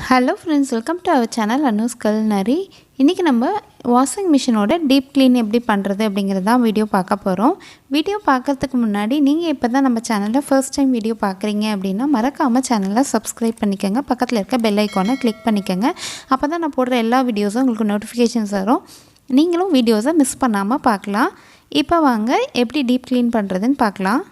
Hello friends, welcome to our channel Anu's culinary. இன்றைக்கி நம்ம washing மிஷினோட டீப் க்ளீன் எப்படி பண்ணுறது அப்படிங்கிறது தான் வீடியோ பார்க்க போகிறோம். வீடியோ பார்க்குறதுக்கு முன்னாடி நீங்கள் இப்போ தான் நம்ம சேனலில் ஃபர்ஸ்ட் டைம் வீடியோ பார்க்குறீங்க அப்படின்னா மறக்காமல் சேனலை சப்ஸ்கிரைப் பண்ணிக்கோங்க. பக்கத்தில் இருக்க பெல் ஐக்கானை கிளிக் பண்ணிக்கோங்க. அப்போ தான் நான் போடுற எல்லா வீடியோஸும் உங்களுக்கு நோட்டிஃபிகேஷன்ஸ் வரும். நீங்களும் வீடியோஸை மிஸ் பண்ணாமல் பார்க்கலாம். இப்போ வாங்க எப்படி டீப் க்ளீன் பண்ணுறதுன்னு பார்க்கலாம்.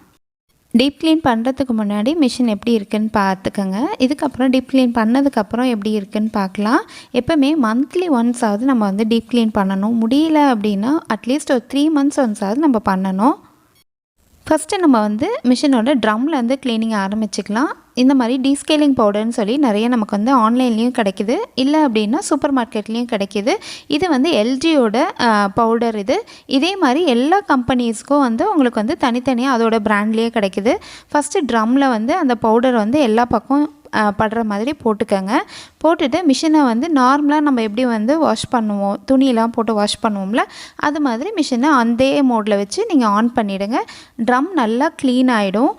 டீப் க்ளீன் பண்ணுறதுக்கு முன்னாடி மிஷின் எப்படி இருக்குதுன்னு பார்த்துக்கோங்க. இதுக்கப்புறம் டீப் க்ளீன் பண்ணதுக்கப்புறம் எப்படி இருக்குதுன்னு பார்க்கலாம். எப்போவுமே மந்த்லி ஒன்ஸ் ஆகுது நம்ம வந்து டீப் க்ளீன் பண்ணணும். முடியல அப்படின்னா அட்லீஸ்ட் ஒரு 3 months ஒன்ஸ் ஆகுது நம்ம பண்ணணும். ஃபஸ்ட்டு நம்ம வந்து மிஷினோட ட்ரம்மில் வந்து க்ளீனிங் ஆரம்பிச்சிக்கலாம். இந்த மாதிரி டீஸ்கேலிங் பவுடர்னு சொல்லி நிறைய நமக்கு வந்து ஆன்லைன்லேயும் கிடைக்கிது, இல்லை அப்படின்னா சூப்பர் மார்க்கெட்லேயும் கிடைக்கிது. இது வந்து எல்ஜியோட பவுடர். இதே மாதிரி எல்லா கம்பெனிஸ்க்கும் வந்து உங்களுக்கு வந்து தனித்தனியாக அதோட பிராண்ட்லேயே கிடைக்கிது. ஃபஸ்ட்டு ட்ரம்மில் வந்து அந்த பவுடர் வந்து எல்லா பக்கம் படுற மாதிரி போட்டுக்கோங்க. போட்டுட்டு மிஷினை வந்து நார்மலாக நம்ம எப்படி வந்து வாஷ் பண்ணுவோம், துணியெல்லாம் போட்டு வாஷ் பண்ணுவோம்ல, அது மாதிரி மிஷினை அந்த மோடில் வச்சு நீங்கள் ஆன் பண்ணிவிடுங்க. ட்ரம் நல்லா க்ளீன் ஆகிடும்.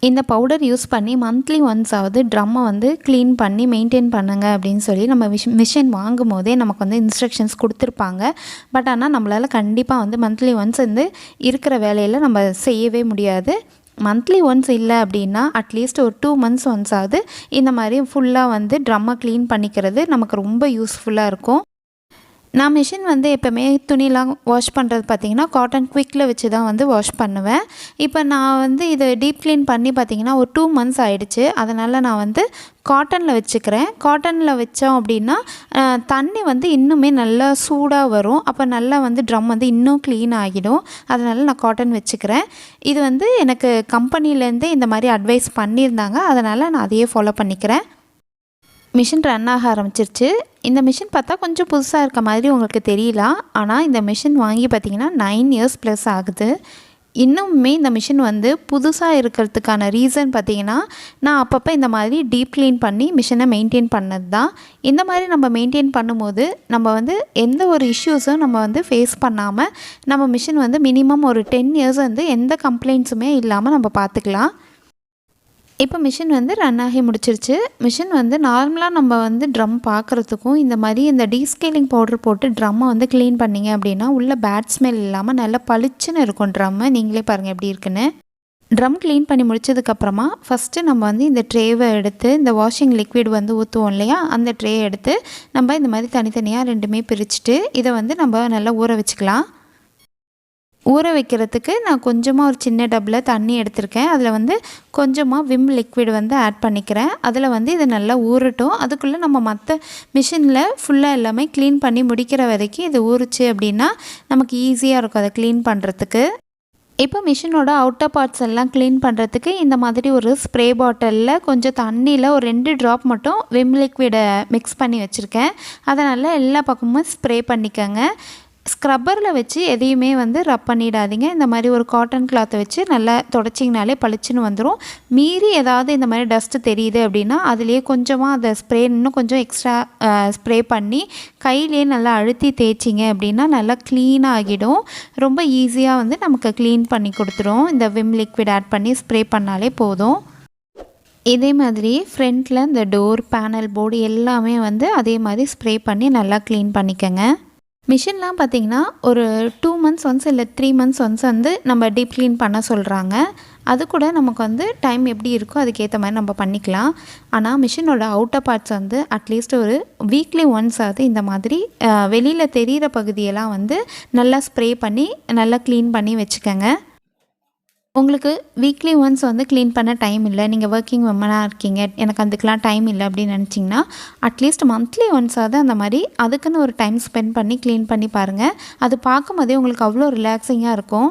இந்த பவுடர் யூஸ் பண்ணி மந்த்லி ஒன்ஸ் ஆகுது ட்ரம்மை வந்து க்ளீன் பண்ணி மெயின்டைன் பண்ணுங்க அப்படின்னு சொல்லி நம்ம மிஷின் வாங்கும் போதே நமக்கு வந்து இன்ஸ்ட்ரக்ஷன்ஸ் கொடுத்துருப்பாங்க. பட் ஆனால் நம்மளால் கண்டிப்பாக வந்து மந்த்லி ஒன்ஸ் வந்து இருக்கிற வேலையில் நம்ம செய்யவே முடியாது. மந்த்லி ஒன்ஸ் இல்லை அப்படின்னா அட்லீஸ்ட் ஒரு 2 months ஒன்ஸ் ஆகுது இந்த மாதிரி ஃபுல்லாக வந்து ட்ரம்மை க்ளீன் பண்ணிக்கிறது நமக்கு ரொம்ப யூஸ்ஃபுல்லாக இருக்கும். நான் மிஷின் வந்து எப்போவுமே துணிலாம் வாஷ் பண்ணுறது பார்த்திங்கன்னா காட்டன் குவிக்கில் வச்சு தான் வந்து வாஷ் பண்ணுவேன். இப்போ நான் வந்து இதை டீப் க்ளீன் பண்ணி பார்த்திங்கன்னா ஒரு 2 months ஆகிடுச்சு. அதனால் நான் வந்து காட்டனில் வச்சுக்கிறேன். காட்டனில் வச்சோம் அப்படின்னா தண்ணி வந்து இன்னுமே நல்லா சூடாக வரும். அப்போ நல்லா வந்து ட்ரம் வந்து இன்னும் க்ளீன் ஆகிடும். அதனால் நான் காட்டன் வச்சுக்கிறேன். இது வந்து எனக்கு கம்பெனிலேருந்தே இந்த மாதிரி அட்வைஸ் பண்ணியிருந்தாங்க. அதனால் நான் அதையே ஃபாலோ பண்ணிக்கிறேன். மிஷின் ரன் ஆக ஆரம்பிச்சிருச்சு. இந்த மிஷின் பார்த்தா கொஞ்சம் புதுசாக இருக்க மாதிரி உங்களுக்கு தெரியலாம். ஆனால் இந்த மிஷின் வாங்கி பார்த்திங்கன்னா 9 years ப்ளஸ் ஆகுது. இன்னுமே இந்த மிஷின் வந்து புதுசாக இருக்கிறதுக்கான ரீசன் பார்த்திங்கன்னா நான் அப்பப்போ இந்த மாதிரி டீப் க்ளீன் பண்ணி மிஷினை மெயின்டைன் பண்ணது தான். இந்த மாதிரி நம்ம மெயின்டைன் பண்ணும்போது நம்ம வந்து எந்த ஒரு இஷ்யூஸும் நம்ம வந்து ஃபேஸ் பண்ணாமல் நம்ம மிஷின் வந்து மினிமம் ஒரு 10 years வந்து எந்த கம்ப்ளைண்ட்ஸுமே இல்லாமல் நம்ம பார்த்துக்கலாம். இப்போ மிஷின் வந்து ரன் ஆகி முடிச்சிருச்சு. மிஷின் வந்து நார்மலாக நம்ம வந்து ட்ரம் பார்க்குறதுக்கும் இந்த மாதிரி இந்த டீஸ்கேலிங் பவுடர் போட்டு ட்ரம்மை வந்து க்ளீன் பண்ணிங்க அப்படின்னா உள்ள பேட் ஸ்மெல் இல்லாமல் நல்லா பளிச்சுன்னு இருக்கும் ட்ரம்மை. நீங்களே பாருங்கள் எப்படி இருக்குன்னு. ட்ரம் க்ளீன் பண்ணி முடிச்சதுக்கப்புறமா ஃபஸ்ட்டு நம்ம வந்து இந்த ட்ரேவை எடுத்து இந்த வாஷிங் லிக்விட் வந்து ஊற்றுவோம் இல்லையா, அந்த ட்ரே எடுத்து நம்ம இந்த மாதிரி தனித்தனியாக ரெண்டுமே பிரிச்சுட்டு இதை வந்து நம்ம நல்லா ஊற வச்சுக்கலாம். ஊற வைக்கிறதுக்கு நான் கொஞ்சமாக ஒரு சின்ன டப்பில் தண்ணி எடுத்திருக்கேன். அதில் வந்து கொஞ்சமாக விம் லிக்விட் வந்து ஆட் பண்ணிக்கிறேன். அதில் வந்து இது நல்லா ஊறட்டும். அதுக்குள்ளே நம்ம மற்ற மிஷினில் ஃபுல்லாக எல்லாமே க்ளீன் பண்ணி முடிக்கிற வரைக்கும் இது ஊறுச்சு அப்படின்னா நமக்கு ஈஸியாக இருக்கும் அதை க்ளீன் பண்ணுறதுக்கு. இப்போ மிஷினோட அவுட்டர் பார்ட்ஸ் எல்லாம் க்ளீன் பண்ணுறதுக்கு இந்த மாதிரி ஒரு ஸ்ப்ரே பாட்டிலில் கொஞ்சம் தண்ணியில் ஒரு 2 drop மட்டும் விம் லிக்விடை மிக்ஸ் பண்ணி வச்சுருக்கேன். அதனால் எல்லா பக்கமும் ஸ்ப்ரே பண்ணிக்கோங்க. ஸ்க்ரப்பரில் வச்சு எதையுமே வந்து ரப் பண்ணிடாதீங்க. இந்த மாதிரி ஒரு காட்டன் கிளாத்தை வச்சு நல்லா தொடச்சிங்கனாலே பளிச்சுன்னு வந்துடும். மீறி ஏதாவது இந்த மாதிரி டஸ்ட்டு தெரியுது அப்படின்னா அதுலேயே கொஞ்சமாக அதை ஸ்ப்ரே இன்னும் கொஞ்சம் எக்ஸ்ட்ரா ஸ்ப்ரே பண்ணி கையிலே நல்லா அழுத்தி தேய்ச்சிங்க அப்படின்னா நல்லா க்ளீனாக ஆகிடும். ரொம்ப ஈஸியாக வந்து நமக்கு க்ளீன் பண்ணி கொடுத்துரும். இந்த விம் லிக்விட் ஆட் பண்ணி ஸ்ப்ரே பண்ணாலே போதும். இதே மாதிரி ஃப்ரண்ட்டில் இந்த டோர் பேனல் போர்டு எல்லாமே வந்து அதே மாதிரி ஸ்ப்ரே பண்ணி நல்லா க்ளீன் பண்ணிக்கோங்க. மிஷின்லாம் பார்த்திங்கன்னா ஒரு 2 months ஒன்ஸ் இல்லை 3 months ஒன்ஸ் வந்து நம்ம டீப் க்ளீன் பண்ண சொல்கிறாங்க. அது கூட நமக்கு வந்து டைம் எப்படி இருக்கோ அதுக்கேற்ற மாதிரி நம்ம பண்ணிக்கலாம். ஆனால் மிஷினோட அவுட்டர் பார்ட்ஸ் வந்து அட்லீஸ்ட் ஒரு வீக்லி ஒன்ஸ் ஆகுது இந்த மாதிரி வெளியில் தெரிகிற பகுதியெல்லாம் வந்து நல்லா ஸ்ப்ரே பண்ணி நல்லா க்ளீன் பண்ணி வச்சுக்கோங்க. உங்களுக்கு வீக்லி ஒன்ஸ் வந்து க்ளீன் பண்ண டைம் இல்லை, நீங்கள் ஒர்க்கிங் விமனாக இருக்கீங்க, எனக்கு அதுக்கெலாம் டைம் இல்லை அப்படின்னு நினச்சிங்கன்னா அட்லீஸ்ட் மந்த்லி ஒன்ஸாவது அந்த மாதிரி அதுக்குன்னு ஒரு டைம் ஸ்பெண்ட் பண்ணி க்ளீன் பண்ணி பாருங்கள். அது பார்க்கும்போதே உங்களுக்கு அவ்வளோ ரிலாக்ஸிங்காக இருக்கும்.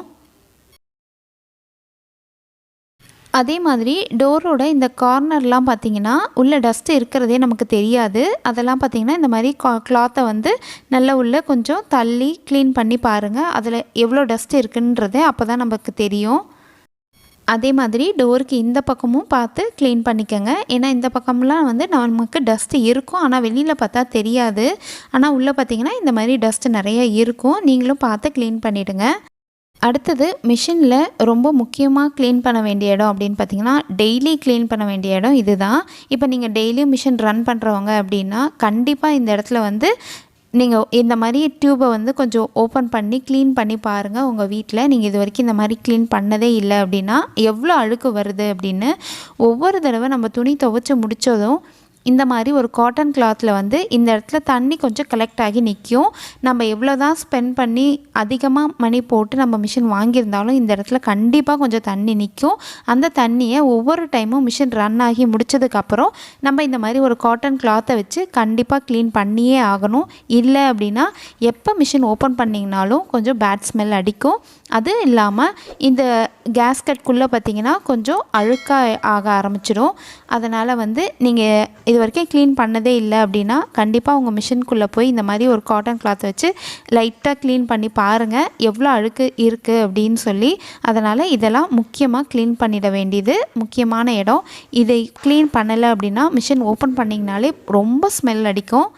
அதே மாதிரி டோரோட இந்த கார்னர்லாம் பார்த்திங்கன்னா உள்ள டஸ்ட்டு இருக்கிறதே நமக்கு தெரியாது. அதெல்லாம் பார்த்திங்கன்னா இந்த மாதிரி கிளாத்தை வந்து நல்லா உள்ள கொஞ்சம் தள்ளி க்ளீன் பண்ணி பாருங்கள். அதில் எவ்வளோ டஸ்ட் இருக்குன்றது அப்போ தான் நமக்கு தெரியும். அதே மாதிரி டோருக்கு இந்த பக்கமும் பார்த்து க்ளீன் பண்ணிக்கோங்க. ஏன்னா இந்த பக்கம்லாம் வந்து நமக்கு டஸ்ட்டு இருக்கும், ஆனால் வெளியில் பார்த்தா தெரியாது. ஆனால் உள்ளே பார்த்திங்கன்னா இந்த மாதிரி டஸ்ட்டு நிறைய இருக்கும். நீங்களும் பார்த்து க்ளீன் பண்ணிவிடுங்க. அடுத்தது மிஷினில் ரொம்ப முக்கியமாக க்ளீன் பண்ண வேண்டிய இடம் அப்படின்னு பார்த்திங்கன்னா டெய்லி க்ளீன் பண்ண வேண்டிய இடம் இதுதான். இப்போ நீங்கள் டெய்லியும் மிஷின் ரன் பண்ணுறவங்க அப்படின்னா கண்டிப்பாக இந்த இடத்துல வந்து நீங்கள் இந்த மாதிரி டியூப்பை வந்து கொஞ்சம் ஓப்பன் பண்ணி க்ளீன் பண்ணி பாருங்கள். உங்கள் வீட்டில் நீங்கள் இது வரைக்கும் இந்த மாதிரி க்ளீன் பண்ணதே இல்லை அப்படின்னா எவ்வளோ அழுக்கு வருது அப்படின்னு. ஒவ்வொரு தடவை நம்ம துணி துவைச்சி முடித்ததும் இந்த மாதிரி ஒரு காட்டன் கிளாத்தில் வந்து இந்த இடத்துல தண்ணி கொஞ்சம் கலெக்ட் ஆகி நிற்கும். நம்ம எவ்வளோ தான் ஸ்பெண்ட் பண்ணி அதிகமாக மணி போட்டு நம்ம மிஷின் வாங்கியிருந்தாலும் இந்த இடத்துல கண்டிப்பாக கொஞ்சம் தண்ணி நிற்கும். அந்த தண்ணியை ஒவ்வொரு டைமும் மிஷின் ரன் ஆகி முடித்ததுக்கப்புறம் நம்ம இந்த மாதிரி ஒரு காட்டன் கிளாத்தை வச்சு கண்டிப்பாக க்ளீன் பண்ணியே ஆகணும். இல்லை அப்படின்னா எப்போ மிஷின் ஓப்பன் பண்ணிங்கனாலும் கொஞ்சம் பேட் ஸ்மெல் அடிக்கும். அது இல்லாமல் இந்த கேஸ்கட்குள்ளே பார்த்திங்கன்னா கொஞ்சம் அழுக்காக ஆக ஆரம்பிச்சிடும். அதனால் வந்து நீங்கள் இது வரைக்கும் க்ளீன் பண்ணதே இல்லை அப்படின்னா கண்டிப்பாக உங்கள் மிஷின்குள்ளே போய் இந்த மாதிரி ஒரு காட்டன் கிளாத் வச்சு லைட்டாக க்ளீன் பண்ணி பாருங்கள் எவ்வளோ அழுக்கு இருக்குது அப்படின்னு சொல்லி. அதனால் இதெல்லாம் முக்கியமாக க்ளீன் பண்ணிட வேண்டியது முக்கியமான இடம். இதை க்ளீன் பண்ணலை அப்படின்னா மிஷின் ஓப்பன் பண்ணிங்கனாலே ரொம்ப ஸ்மெல் அடிக்கும்.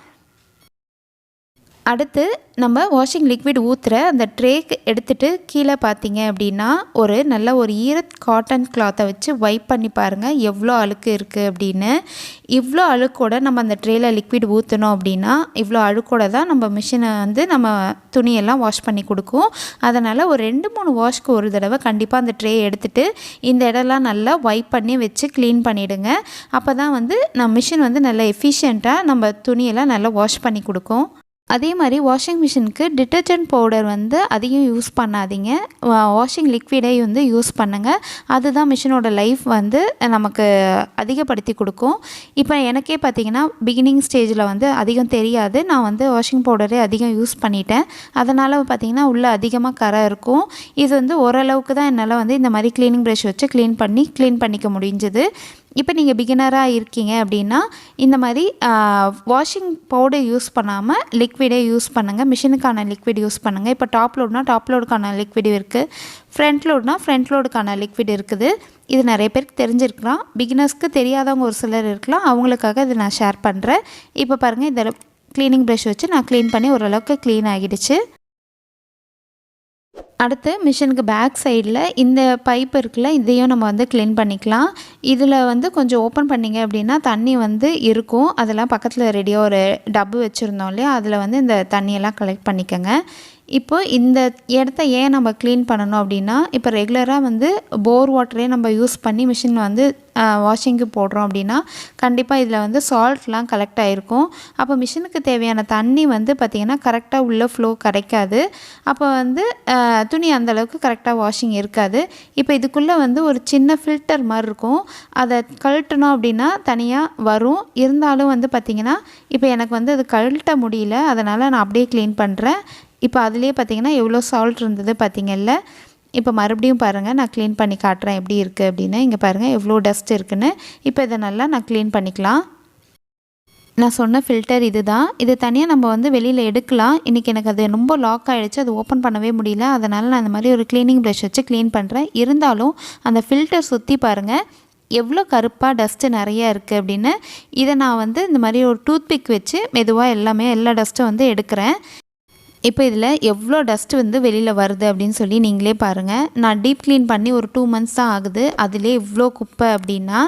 அடுத்து நம்ம வாஷிங் லிக்விட் ஊற்றுற அந்த ட்ரேக்கு எடுத்துகிட்டு கீழே பார்த்தீங்க அப்படின்னா ஒரு நல்ல ஒரு காட்டன் கிளாத்தை வச்சு வைப் பண்ணி பாருங்கள் எவ்வளோ அழுக்கு இருக்குது அப்படின்னு. இவ்வளோ அழுக்கோட நம்ம அந்த ட்ரேயில் லிக்விட் ஊற்றணும் அப்படின்னா இவ்வளோ அழுக்கோட தான் நம்ம மிஷினை வந்து நம்ம துணியெல்லாம் வாஷ் பண்ணி கொடுக்கும். அதனால் ஒரு 2-3 வாஷ்க்கு ஒரு தடவை கண்டிப்பாக அந்த ட்ரே எடுத்துகிட்டு இந்த இடம்லாம் நல்லா வைப் பண்ணி வச்சு க்ளீன் பண்ணிவிடுங்க. அப்போ தான் வந்து நம்ம மிஷின் வந்து நல்லா எஃபிஷியண்ட்டாக நம்ம துணியெல்லாம் நல்லா வாஷ் பண்ணி கொடுக்கும். அதே மாதிரி வாஷிங் மிஷினுக்கு டிட்டர்ஜென்ட் பவுடர் வந்து அதிகம் யூஸ் பண்ணாதீங்க. வாஷிங் லிக்விடை வந்து யூஸ் பண்ணுங்கள். அதுதான் மிஷினோட லைஃப் வந்து நமக்கு அதிகப்படுத்தி கொடுக்கும். இப்போ எனக்கே பார்த்திங்கன்னா பிகினிங் ஸ்டேஜில் வந்து அதிகம் தெரியாது. நான் வந்து வாஷிங் பவுடரே அதிகம் யூஸ் பண்ணிட்டேன். அதனால் பார்த்திங்கன்னா உள்ளே அதிகமாக கரை இருக்கும். இது வந்து ஓரளவுக்கு தான் என்னால் வந்து இந்த மாதிரி க்ளீனிங் ப்ரஷ் வச்சு க்ளீன் பண்ணிக்க முடிஞ்சது. இப்போ நீங்கள் பிகினராக இருக்கீங்க அப்படின்னா இந்த மாதிரி வாஷிங் பவுடர் யூஸ் பண்ணாமல் லிக்விடே யூஸ் பண்ணுங்கள். மிஷினுக்கான லிக்விட் யூஸ் பண்ணுங்கள். இப்போ டாப் லோடுனா டாப் லோடுக்கான லிக்விட் இருக்குது, ஃப்ரண்ட் லோடுனா ஃப்ரண்ட் லோடுக்கான லிக்விட் இருக்குது. இது நிறைய பேருக்கு தெரிஞ்சிருக்கலாம். பிகினர்ஸ்க்கு தெரியாதவங்க ஒரு சிலர் இருக்கலாம். அவங்களுக்காக இதை நான் ஷேர் பண்ணுறேன். இப்போ பாருங்கள், இந்த க்ளீனிங் ப்ரஷ் வச்சு நான் க்ளீன் பண்ணி ஓரளவுக்கு க்ளீன் ஆகிடுச்சு. அடுத்து மிஷினுக்கு பேக் சைடில் இந்த பைப் இருக்குல்ல, இதையும் நம்ம வந்து க்ளீன் பண்ணிக்கலாம். இதில் வந்து கொஞ்சம் ஓப்பன் பண்ணிங்க அப்படின்னா தண்ணி வந்து இருக்கும். அதெல்லாம் பக்கத்தில் ரெடியாக ஒரு டப்பு வச்சுருந்தோம் இல்லையா, அதில் வந்து இந்த தண்ணியெல்லாம் கலெக்ட் பண்ணிக்கோங்க. இப்போ இந்த இடத்த ஏன் நம்ம க்ளீன் பண்ணணும் அப்படின்னா, இப்போ ரெகுலராக வந்து போர் வாட்டரே நம்ம யூஸ் பண்ணி மிஷின் வந்து வாஷிங்க்கு போடுறோம் அப்படின்னா கண்டிப்பாக இதில் வந்து சால்ட்லாம் கலெக்ட் ஆகிருக்கும். அப்போ மிஷினுக்கு தேவையான தண்ணி வந்து பார்த்திங்கன்னா கரெக்டாக உள்ள ஃப்ளோ கிடைக்காது. அப்போ வந்து துணி அந்தளவுக்கு கரெக்டாக வாஷிங் இருக்காது. இப்போ இதுக்குள்ளே வந்து ஒரு சின்ன ஃபில்டர் மாதிரி இருக்கும். அதை கழட்டணும் அப்படின்னா தனியாக வரும். இருந்தாலும் வந்து பார்த்திங்கன்னா இப்போ எனக்கு வந்து அது கழட்ட முடியல. அதனால் நான் அப்படியே க்ளீன் பண்ணுறேன். இப்போ அதுலேயே பார்த்திங்கன்னா எவ்வளோ சால்ட் இருந்தது பார்த்திங்கல்ல. இப்போ மறுபடியும் பாருங்கள், நான் க்ளீன் பண்ணி காட்டுறேன் எப்படி இருக்குது அப்படின்னு. இங்கே பாருங்கள் எவ்வளோ டஸ்ட் இருக்குன்னு. இப்போ இதை நல்லா நான் க்ளீன் பண்ணிக்கலாம். நான் சொன்ன ஃபில்டர் இது தான். இது தனியாக நம்ம வந்து வெளியில் எடுக்கலாம். இன்றைக்கி எனக்கு அது ரொம்ப லாக் ஆகிடுச்சு, அது ஓப்பன் பண்ணவே முடியல. அதனால் நான் இந்த மாதிரி ஒரு க்ளீனிங் ப்ரஷ் வச்சு க்ளீன் பண்ணுறேன். இருந்தாலும் அந்த ஃபில்டர் சுற்றி பாருங்கள் எவ்வளோ கருப்பாக டஸ்ட்டு நிறையா இருக்குது அப்படின்னு. இதை நான் வந்து இந்த மாதிரி ஒரு டூத்பிக் வச்சு மெதுவாக எல்லா டஸ்ட்டும் வந்து எடுக்கிறேன். இப்போ இதில் எவ்வளோ டஸ்ட்டு வந்து வெளியில் வருது அப்படின்னு சொல்லி நீங்களே பாருங்கள். நான் டீப் க்ளீன் பண்ணி ஒரு 2 months தான் ஆகுது. அதிலே இவ்வளோ குப்பை அப்படின்னா,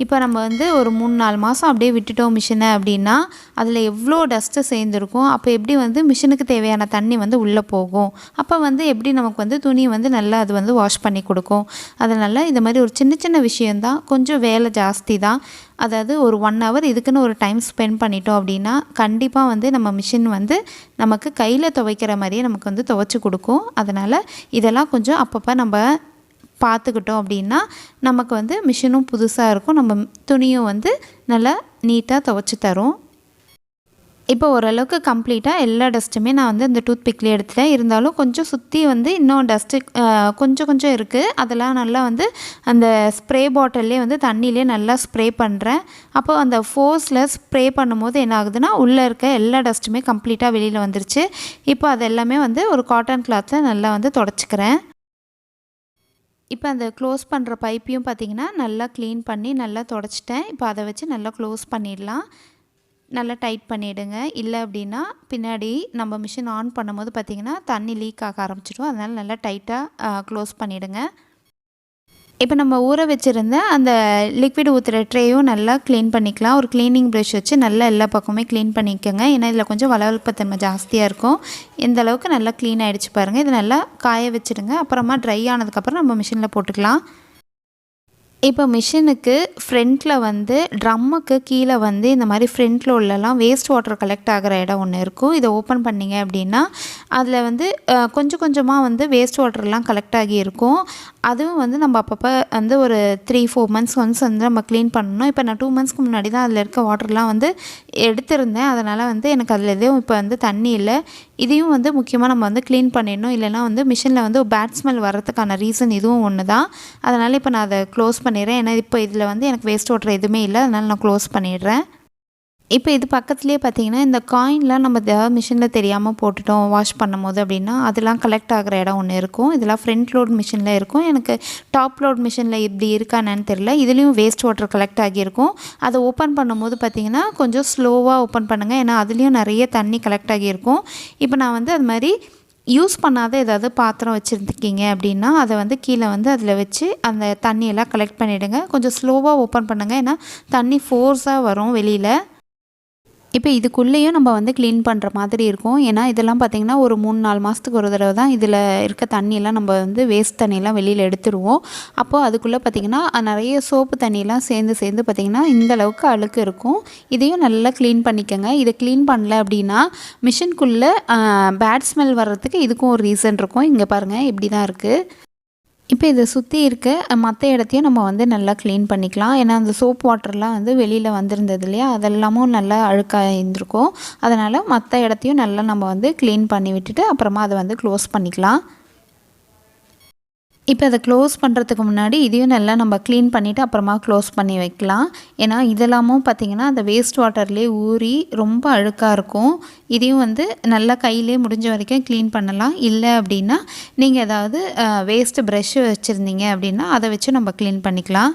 இப்போ நம்ம வந்து ஒரு 3-4 மாதம் அப்படியே விட்டுட்டோம் மிஷினை அப்படின்னா அதில் எவ்வளோ டஸ்ட்டு சேர்ந்துருக்கும். அப்போ எப்படி வந்து மிஷினுக்கு தேவையான தண்ணி வந்து உள்ளே போகும். அப்போ வந்து எப்படி நமக்கு வந்து துணி வந்து நல்லா அது வந்து வாஷ் பண்ணி கொடுக்கும். அதனால் இந்த மாதிரி ஒரு சின்ன விஷயந்தான், கொஞ்சம் வேலை ஜாஸ்தி தான். அதாவது ஒரு 1 hour இதுக்குன்னு ஒரு டைம் ஸ்பெண்ட் பண்ணிட்டோம் அப்படின்னா கண்டிப்பாக வந்து நம்ம மிஷின் வந்து நமக்கு கையில் துவைக்கிற மாதிரியே நமக்கு வந்து துவைச்சி கொடுக்கும். அதனால் இதெல்லாம் கொஞ்சம் அப்பப்போ நம்ம பார்த்துக்கிட்டோம் அப்படின்னா நமக்கு வந்து மிஷினும் புதுசாக இருக்கும், நம்ம துணியும் வந்து நல்லா நீட்டாக துவைச்சி தரும். இப்போ ஓரளவுக்கு கம்ப்ளீட்டாக எல்லா டஸ்ட்டுமே நான் வந்து அந்த டூத் பிக்லேயே எடுத்துட்டேன். இருந்தாலும் கொஞ்சம் சுற்றி வந்து இன்னும் டஸ்ட்டு கொஞ்சம் இருக்குது. அதெல்லாம் நல்லா வந்து அந்த ஸ்ப்ரே பாட்டில்லே வந்து தண்ணியிலே நல்லா ஸ்ப்ரே பண்ணுறேன். அப்போ அந்த ஃபோர்ஸில் ஸ்ப்ரே பண்ணும்போது என்ன ஆகுதுன்னா உள்ளே இருக்க எல்லா டஸ்ட்டுமே கம்ப்ளீட்டாக வெளியில் வந்துருச்சு. இப்போ அது எல்லாமே வந்து ஒரு காட்டன் கிளாத்தில் நல்லா வந்து தொடச்சிக்கிறேன். இப்போ அந்த க்ளோஸ் பண்ணுற பைப்பையும் பார்த்திங்கன்னா நல்லா க்ளீன் பண்ணி நல்லா தொடச்சிட்டேன். இப்போ அதை வச்சு நல்லா க்ளோஸ் பண்ணிடலாம். நல்லா டைட் பண்ணிவிடுங்க. இல்லை அப்படின்னா பின்னாடி நம்ம மிஷின் ஆன் பண்ணும்போது பார்த்திங்கன்னா தண்ணி லீக் ஆக ஆரம்பிச்சிடும். அதனால் நல்லா டைட்டாக க்ளோஸ் பண்ணிவிடுங்க. இப்போ நம்ம ஊற வச்சுருந்த அந்த லிக்விட் ஊற்றுற ட்ரேயும் நல்லா க்ளீன் பண்ணிக்கலாம். ஒரு க்ளீனிங் ப்ரஷ் வச்சு நல்லா எல்லா பக்கமே க்ளீன் பண்ணிக்கோங்க. ஏன்னா இதில் கொஞ்சம் வளவளப்புத்தன்மை ஜாஸ்தியாக இருக்கும். இந்த அளவுக்கு நல்லா க்ளீன் ஆகிடுச்சு பாருங்கள். இது நல்லா காய வச்சுடுங்க. அப்புறமா ட்ரை ஆனதுக்கப்புறம் நம்ம மிஷினில் போட்டுக்கலாம். இப்போ மிஷினுக்கு ஃப்ரண்ட்டில் வந்து ட்ரம்முக்கு கீழே வந்து இந்த மாதிரி ஃப்ரண்ட்டில் உள்ளலாம் வேஸ்ட் வாட்டர் கலெக்ட் ஆகிற இடம் ஒன்று இருக்கும். இதை ஓப்பன் பண்ணிங்க அப்படின்னா அதில் வந்து கொஞ்சம் கொஞ்சமாக வந்து வேஸ்ட் வாட்டர்லாம் கலெக்ட் ஆகி இருக்கும். அதுவும் வந்து நம்ம அப்பப்போ வந்து ஒரு 3-4 மந்த்ஸ் ஒன்ஸ் வந்து நம்ம க்ளீன் பண்ணணும். இப்போ நான் 2 மந்த்ஸ்க்கு முன்னாடி தான் அதில் இருக்க வாட்டர்லாம் வந்து எடுத்திருந்தேன். அதனால் வந்து எனக்கு அதில் எதுவும் இப்போ வந்து தண்ணி இல்லை. இதையும் வந்து முக்கியமாக நம்ம வந்து க்ளீன் பண்ணிடணும். இல்லைனா வந்து மிஷினில் வந்து பேட் ஸ்மெல் வர்றதுக்கான ரீசன் இதுவும் ஒன்று தான். அதனால் இப்போ நான் அதை க்ளோஸ் பண்ணிடுறேன். ஏன்னா இப்போ இதில் வந்து எனக்கு வேஸ்ட் வாட்டர் எதுவுமே இல்லை. அதனால் நான் க்ளோஸ் பண்ணிடுறேன். இப்போ இது பக்கத்துலேயே பார்த்திங்கன்னா இந்த காயின்லாம் நம்ம ஏதாவது மிஷினில் தெரியாமல் போட்டுட்டோம் வாஷ் பண்ணும்போது அப்படின்னா அதெல்லாம் கலெக்ட் ஆகிற இடம் ஒன்று இருக்கும். இதெல்லாம் ஃப்ரண்ட் லோட் மிஷினில் இருக்கும். எனக்கு டாப் லோட் மிஷினில் இப்படி இருக்கானு தெரியல. இதுலேயும் வேஸ்ட் வாட்டர் கலெக்ட் ஆகியிருக்கும். அதை ஓப்பன் பண்ணும்போது பார்த்திங்கன்னா கொஞ்சம் ஸ்லோவாக ஓப்பன் பண்ணுங்கள். ஏன்னா அதுலேயும் நிறைய தண்ணி கலெக்ட் ஆகியிருக்கும். இப்போ நான் வந்து அது மாதிரி யூஸ் பண்ணாத ஏதாவது பாத்திரம் வச்சுருக்கீங்க அப்படின்னா அதை வந்து கீழே வந்து அதில் வச்சு அந்த தண்ணியெல்லாம் கலெக்ட் பண்ணிவிடுங்க. கொஞ்சம் ஸ்லோவாக ஓப்பன் பண்ணுங்கள். ஏன்னா தண்ணி ஃபோர்ஸாக வரும் வெளியில். இப்போ இதுக்குள்ளேயும் நம்ம வந்து க்ளீன் பண்ணுற மாதிரி இருக்கும். ஏன்னா இதெல்லாம் பார்த்திங்கன்னா ஒரு 3-4 மாதத்துக்கு ஒரு தடவை தான் இதில் இருக்க தண்ணியெல்லாம் நம்ம வந்து வேஸ்ட் தண்ணியெல்லாம் வெளியில் எடுத்துடுவோம். அப்போது அதுக்குள்ளே பார்த்திங்கன்னா நிறைய சோப்பு தண்ணியெல்லாம் சேர்ந்து பார்த்திங்கன்னா இந்தளவுக்கு அழுக்கு இருக்கும். இதையும் நல்லா க்ளீன் பண்ணிக்கோங்க. இதை க்ளீன் பண்ணல அப்படின்னா மிஷின்குள்ளே பேட் ஸ்மெல் வர்றதுக்கு இதுக்கும் ஒரு ரீசன் இருக்கும். இங்கே பாருங்கள் இப்படி தான் இருக்குது. இப்போ இதை சுற்றி இருக்க மற்ற இடத்தையும் நம்ம வந்து நல்லா க்ளீன் பண்ணிக்கலாம். ஏன்னா அந்த சோப் வாட்டர்லாம் வந்து வெளியில் வந்திருந்தது இல்லையா, அதெல்லாமும் நல்லா அழுக்காக இருந்திருக்கும். அதனால் மற்ற இடத்தையும் நல்லா நம்ம வந்து க்ளீன் பண்ணி விட்டுட்டு அப்புறமா அதை வந்து க்ளோஸ் பண்ணிக்கலாம். இப்போ அதை க்ளோஸ் பண்ணுறதுக்கு முன்னாடி இதையும் நல்லா நம்ம க்ளீன் பண்ணிவிட்டு அப்புறமா க்ளோஸ் பண்ணி வைக்கலாம். ஏன்னா இதெல்லாமும் பார்த்திங்கன்னா அந்த வேஸ்ட் வாட்டர்லேயே ஊறி ரொம்ப அழுக்காக இருக்கும். இதையும் வந்து நல்லா கையிலே முடிஞ்ச வரைக்கும் க்ளீன் பண்ணலாம். இல்லை அப்படின்னா நீங்கள் ஏதாவது வேஸ்ட்டு ப்ரஷ்ஷு வச்சுருந்தீங்க அப்படின்னா அதை வச்சு நம்ம க்ளீன் பண்ணிக்கலாம்.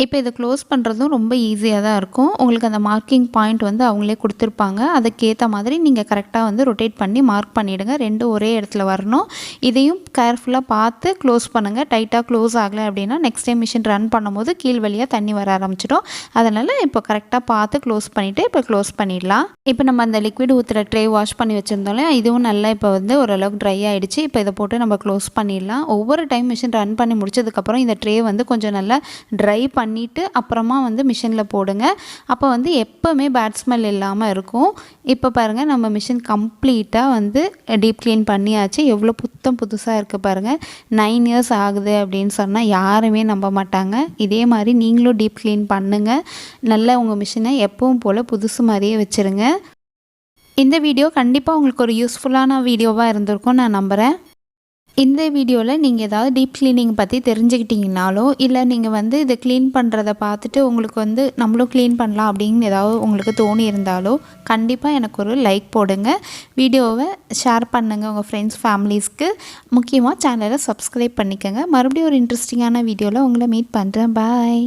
இப்போ இதை க்ளோஸ் பண்ணுறதும் ரொம்ப ஈஸியாக தான் இருக்கும். உங்களுக்கு அந்த மார்க்கிங் பாயிண்ட் வந்து அவங்களே கொடுத்துருப்பாங்க. அதுக்கேற்ற மாதிரி நீங்கள் கரெக்டாக வந்து ரொட்டேட் பண்ணி மார்க் பண்ணிவிடுங்க. ரெண்டும் ஒரே இடத்துல வரணும். இதையும் கேர்ஃபுல்லாக பார்த்து க்ளோஸ் பண்ணுங்கள். டைட்டாக க்ளோஸ் ஆகலை அப்படின்னா நெக்ஸ்ட் டைம் மிஷின் ரன் பண்ணும்போது கீழ் வழியாக தண்ணி வர ஆரம்பிச்சிடும். அதனால் இப்போ கரெக்டாக பார்த்து க்ளோஸ் பண்ணிவிட்டு இப்போ க்ளோஸ் பண்ணிடலாம். இப்போ நம்ம அந்த லிக்விட் ஊற்றுற ட்ரே வாஷ் பண்ணி வச்சுருந்தோம்ல, இதுவும் நல்லா இப்போ வந்து ஓரளவுக்கு ட்ரை ஆகிடுச்சு. இப்போ இதை போட்டு நம்ம க்ளோஸ் பண்ணிடலாம். ஒவ்வொரு டைம் மிஷின் ரன் பண்ணி முடிச்சதுக்கப்புறம் இந்த ட்ரே வந்து கொஞ்சம் நல்லா ட்ரை பண்ணிவிட்டு அப்புறமா வந்து மிஷினில் போடுங்க. அப்போ வந்து எப்போவுமே பேட் ஸ்மெல் இல்லாமல் இருக்கும். இப்போ பாருங்கள் நம்ம மிஷின் கம்ப்ளீட்டாக வந்து டீப் க்ளீன் பண்ணியாச்சு. எவ்வளோ புதுசாக இருக்குது பாருங்கள். 9 இயர்ஸ் ஆகுது அப்படின்னு சொன்னால் யாருமே நம்ப மாட்டாங்க. இதே மாதிரி நீங்களும் டீப் க்ளீன் பண்ணுங்கள். நல்லா உங்கள் மிஷினை எப்பவும் போல் புதுசு மாதிரியே வச்சுருங்க. இந்த வீடியோ கண்டிப்பாக உங்களுக்கு ஒரு யூஸ்ஃபுல்லான வீடியோவாக இருந்திருக்கும் நான் நம்புகிறேன். இந்த வீடியோவில் நீங்கள் ஏதாவது டீப் க்ளீனிங் பற்றி தெரிஞ்சுக்கிட்டிங்கனாலோ இல்லை நீங்கள் வந்து இதை க்ளீன் பண்ணுறத பார்த்துட்டு உங்களுக்கு வந்து நம்மளும் க்ளீன் பண்ணலாம் அப்படின்னு ஏதாவது உங்களுக்கு தோணி இருந்தாலோ கண்டிப்பாக எனக்கு ஒரு லைக் போடுங்க. வீடியோவை ஷேர் பண்ணுங்கள் உங்கள் ஃப்ரெண்ட்ஸ் ஃபேமிலிஸ்க்கு. முக்கியமாக சேனலை சப்ஸ்கிரைப் பண்ணிக்கோங்க. மறுபடியும் ஒரு இன்ட்ரெஸ்டிங்கான வீடியோவில் உங்களை மீட் பண்ணுறேன். பாய்.